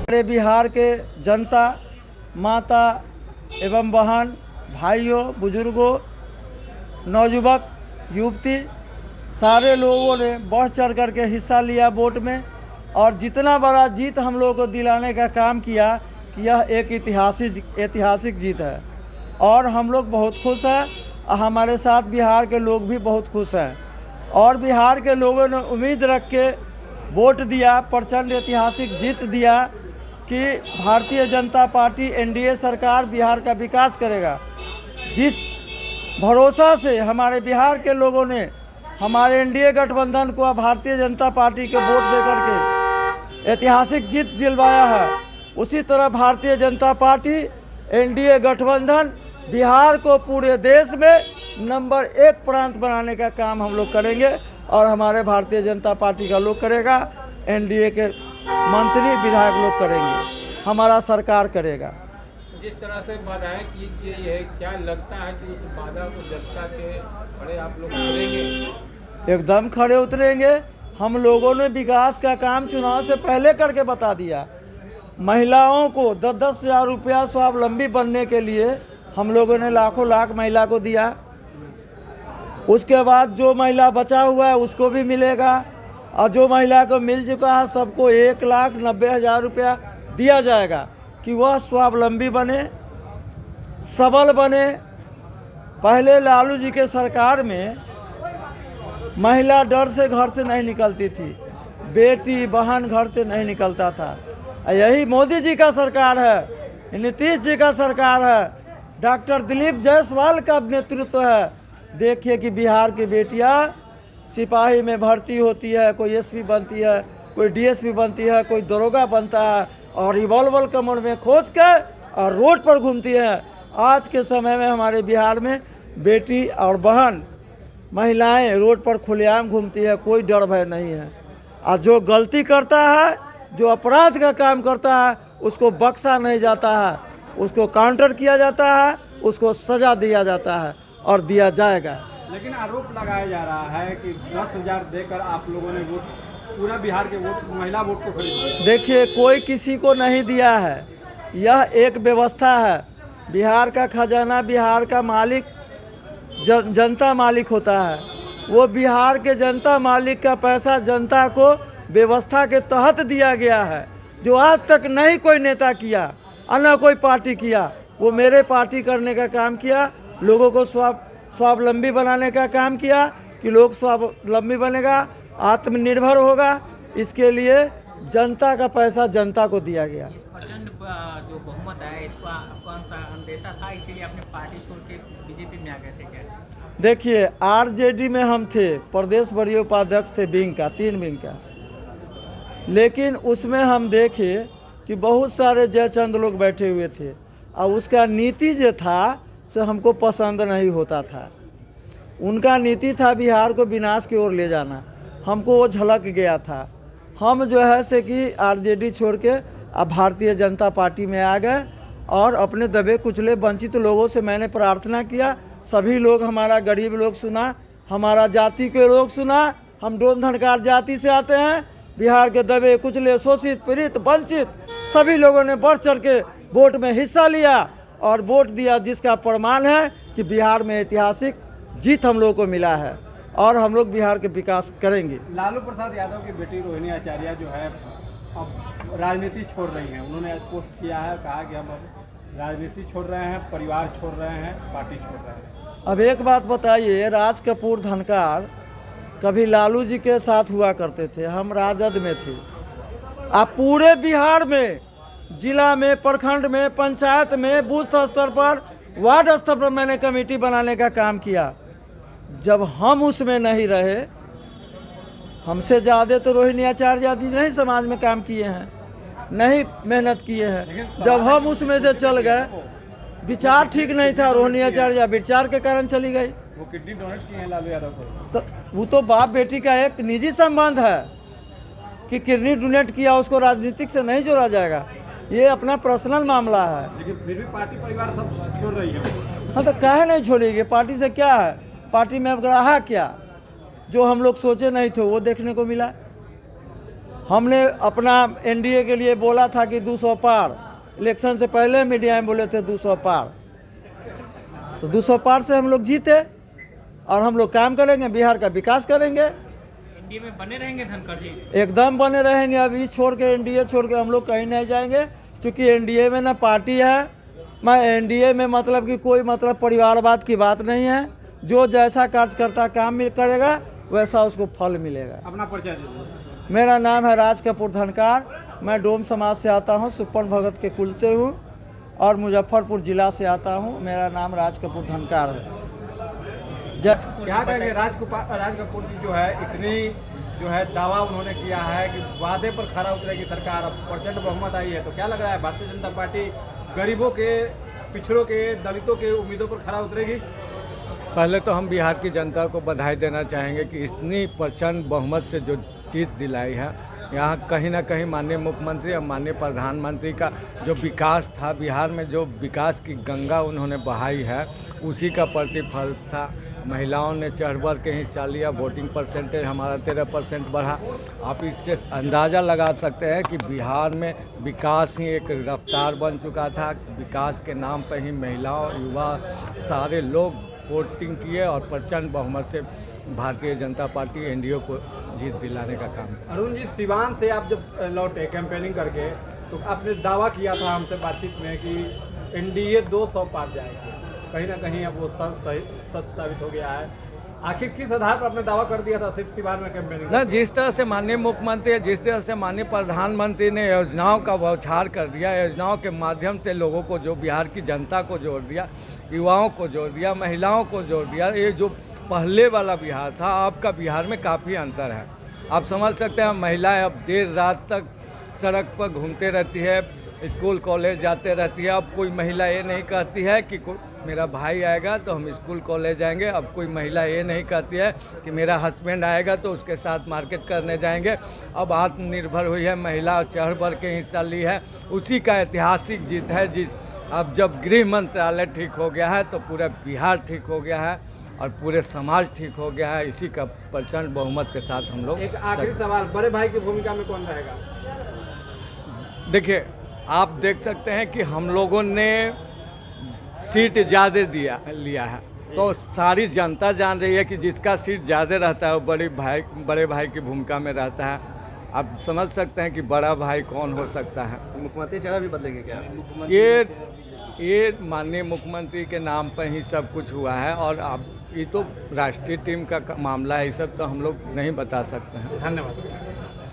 हमारे बिहार के जनता, माता एवं बहन, भाइयों, बुजुर्गों, नौजुवक, युवती, सारे लोगों ने बढ़ चढ़ कर के हिस्सा लिया वोट में और जितना बड़ा जीत हम लोगों को दिलाने का काम किया कि यह एक ऐतिहासिक जीत है और हम लोग बहुत खुश हैं। हमारे साथ बिहार के लोग भी बहुत खुश हैं और बिहार के लोगों ने उम्मीद रख के वोट दिया, प्रचंड ऐतिहासिक जीत दिया कि भारतीय जनता पार्टी एनडीए सरकार बिहार का विकास करेगा। जिस भरोसा से हमारे बिहार के लोगों ने हमारे एनडीए गठबंधन को भारतीय जनता पार्टी के वोट देकर के ऐतिहासिक जीत दिलवाया है, उसी तरह भारतीय जनता पार्टी एनडीए गठबंधन बिहार को पूरे देश में नंबर 1 प्रांत बनाने का काम हम लोग करेंगे और हमारे भारतीय जनता पार्टी का लोग करेगा, एनडीए के मंत्री विधायक लोग करेंगे, हमारा सरकार करेगा। जिस तरह से वादाएं की गई है, क्या लगता है कि उस वादा को जनता के खड़े आप लोग करेंगे? एकदम खड़े उतरेंगे। हम लोगों ने विकास का काम चुनाव से पहले करके बता दिया। महिलाओं को 10-10 हज़ार रुपया स्वावलंबी बनने के लिए हम लोगों ने लाखों लाख महिला को दिया। उसके बाद जो महिला बचा हुआ है उसको भी मिलेगा और जो महिला को मिल चुका है सबको 1,90,000 रुपया दिया जाएगा कि वह स्वावलंबी बने, सबल बने। पहले लालू जी के सरकार में महिला डर से घर से नहीं निकलती थी, बेटी बहन घर से नहीं निकलता था। यही मोदी जी का सरकार है, नीतीश जी का सरकार है, डॉक्टर दिलीप जायसवाल का नेतृत्व है। देखिए कि बिहार की बेटियां सिपाही में भर्ती होती है, कोई एसपी बनती है, कोई डीएसपी बनती है, कोई दरोगा बनता है और रिवॉल्वर कमर में खोज कर और रोड पर घूमती है। आज के समय में हमारे बिहार में बेटी और बहन महिलाएं रोड पर खुलेआम घूमती है, कोई डर भय नहीं है। और जो गलती करता है, जो अपराध का काम करता है, उसको बख्शा नहीं जाता है, उसको काउंटर किया जाता है, उसको सजा दिया जाता है और दिया जाएगा। लेकिन आरोप लगाया जा रहा है कि 10,000 देकर आप लोगों ने वोट, पूरा बिहार के वोट, महिला वोट को खरीद लिया। देखिए, कोई किसी को नहीं दिया है, यह एक व्यवस्था है। बिहार का खजाना, बिहार का मालिक जनता मालिक होता है। वो बिहार के जनता मालिक का पैसा जनता को व्यवस्था के तहत दिया गया है, जो आज तक नहीं कोई नेता किया और न कोई पार्टी किया। वो मेरे पार्टी करने का काम किया, लोगों को स्वावलंबी बनाने का काम किया कि लोग स्वावलंबी बनेगा, आत्मनिर्भर होगा। इसके लिए जनता का पैसा जनता को दिया गया। इस प्रचंड जो बहुमत है, इसका कौन सा अंदेशा था, इसीलिए अपने पार्टी छोड़ के बीजेपी में आ गए थे क्या? देखिए, आरजेडी में हम थे, प्रदेश बड़ी उपाध्यक्ष थे विंग का, 3 विंग का। लेकिन उसमें हम देखे कि बहुत सारे जयचंद लोग बैठे हुए थे और उसका नीति जो था से हमको पसंद नहीं होता था। उनका नीति था बिहार को विनाश की ओर ले जाना, हमको वो झलक गया था। हम जो है से कि आरजेडी छोड़ के अब भारतीय जनता पार्टी में आ गए और अपने दबे कुचले वंचित लोगों से मैंने प्रार्थना किया। सभी लोग, हमारा गरीब लोग सुना, हमारा जाति के लोग सुना। हम डोम धनकार जाति से आते हैं। बिहार के दबे कुचले, शोषित, पीड़ित, वंचित सभी लोगों ने बढ़ चढ़ के वोट में हिस्सा लिया और वोट दिया, जिसका प्रमाण है कि बिहार में ऐतिहासिक जीत हम लोगों को मिला है और हम लोग बिहार के विकास करेंगे। लालू प्रसाद यादव की बेटी रोहिणी आचार्य जो है अब राजनीति छोड़ रही हैं। उन्होंने आज पोस्ट किया है, कहा कि हम अब राजनीति छोड़ रहे हैं, परिवार छोड़ रहे हैं, पार्टी छोड़ रहे हैं। अब एक बात बताइए, राज कपूर धनकार कभी लालू जी के साथ हुआ करते थे, हम राजद में थे। अब पूरे बिहार में, जिला में, प्रखंड में, पंचायत में, बूथ स्तर पर, वार्ड स्तर पर मैंने कमेटी बनाने का काम किया। जब हम उसमें नहीं रहे, हमसे ज़्यादा तो रोहिणी आचार्य जी नहीं समाज में काम किए हैं, नहीं मेहनत किए हैं। जब हम उसमें से चल गए, विचार ठीक नहीं था, रोहिणी आचार्य विचार के कारण चली गई। वो किडनी डोनेट किए हैं लालू यादव को, तो वो तो बाप बेटी का एक निजी संबंध है कि किडनी डोनेट किया, उसको राजनीतिक से नहीं जोड़ा जाएगा। ये अपना पर्सनल मामला है। लेकिन फिर भी पार्टी परिवार सब छोड़ रही है। हाँ, तो काहे नहीं छोड़ेगी? पार्टी से क्या है? पार्टी में अब रहा क्या जो हम लोग सोचे नहीं थे वो देखने को मिला। हमने अपना एनडीए के लिए बोला था कि 200 पार, इलेक्शन से पहले मीडिया में बोले थे 200 पार, तो 200 पार से हम लोग जीते और हम लोग काम करेंगे, बिहार का विकास करेंगे। एनडीए में बने रहेंगे धनखड़ जी? एकदम बने रहेंगे। अभी छोड़ के एनडीए छोड़ के हम लोग कहीं नहीं जाएंगे, क्योंकि एनडीए में ना पार्टी है, मैं एनडीए में मतलब कि कोई मतलब परिवारवाद की बात नहीं है। जो जैसा कार्यकर्ता काम करेगा वैसा उसको फल मिलेगा। अपना परिचय दीजिए। मेरा नाम है राज कपूर धनकार, मैं डोम समाज से आता हूँ, सुपन भगत के कुल से हूँ और मुजफ्फरपुर जिला से आता हूँ। मेरा नाम राज कपूर धनकार है। क्या कहेंगे राज कपूर जी जो है इतनी जो है दावा उन्होंने किया है कि वादे पर खरा उतरेगी सरकार, अब प्रचंड बहुमत आई है, तो क्या लग रहा है भारतीय जनता पार्टी गरीबों के, पिछड़ों के, दलितों के उम्मीदों पर खरा उतरेगी? पहले तो हम बिहार की जनता को बधाई देना चाहेंगे कि इतनी प्रचंड बहुमत से जो जीत दिलाई है, यहाँ कहीं ना कहीं माननीय मुख्यमंत्री और माननीय प्रधानमंत्री का जो विकास था, बिहार में जो विकास की गंगा उन्होंने बहाई है, उसी का प्रतिफल था। महिलाओं ने चढ़ बढ़ के हिस्सा लिया, वोटिंग परसेंटेज हमारा 13% बढ़ा। आप इससे अंदाज़ा लगा सकते हैं कि बिहार में विकास ही एक रफ्तार बन चुका था। विकास के नाम पर ही महिलाओं, युवा, सारे लोग वोटिंग किए और प्रचंड बहुमत से भारतीय जनता पार्टी एनडीए को जीत दिलाने का काम। अरुण जी, सिवान से आप जब लौटे कैंपेनिंग करके, तो आपने दावा किया था हमसे बातचीत में कि एनडीए 200 पार जाएगा, कहीं ना कहीं अब वो सच साबित हो गया है। आखिर किस आधार पर आपने दावा कर दिया था सिर्फ सिवान में कैंपेनिंग? ना, जिस तरह से माननीय मुख्यमंत्री, जिस तरह से माननीय प्रधानमंत्री ने योजनाओं का बौछार कर दिया, योजनाओं के माध्यम से लोगों को, जो बिहार की जनता को जोड़ दिया, युवाओं को जोड़ दिया, महिलाओं को जोड़ दिया। ये जो पहले वाला बिहार था, आपका बिहार में काफ़ी अंतर है। आप समझ सकते हैं, महिलाएं अब देर रात तक सड़क पर घूमते रहती है, स्कूल कॉलेज जाते रहती है। अब कोई महिला ये नहीं कहती है कि मेरा भाई आएगा तो हम स्कूल कॉलेज जाएंगे। अब कोई महिला ये नहीं कहती है कि मेरा हस्बैंड आएगा तो उसके साथ मार्केट करने जाएंगे। अब आत्मनिर्भर हुई है महिला, चढ़ बढ़ के हिस्सा ली है। उसी का ऐतिहासिक जीत है। अब जब गृह मंत्रालय ठीक हो गया है तो पूरा बिहार ठीक हो गया है और पूरे समाज ठीक हो गया है। इसी का प्रचंड बहुमत के साथ हम लोग। एक आखिरी सवाल, बड़े भाई की भूमिका में कौन रहेगा? देखिए, आप देख सकते हैं कि हम लोगों ने सीट ज़्यादा लिया है, तो सारी जनता जान रही है कि जिसका सीट ज़्यादा रहता है वो बड़े भाई की भूमिका में रहता है। आप समझ सकते हैं कि बड़ा भाई कौन हो सकता है। मुख्यमंत्री चेहरा भी बदलेंगे क्या? ये माननीय मुख्यमंत्री के नाम पर ही सब कुछ हुआ है और अब ये तो राष्ट्रीय टीम का मामला है, ये सब तो हम लोग नहीं बता सकते हैं। धन्यवाद।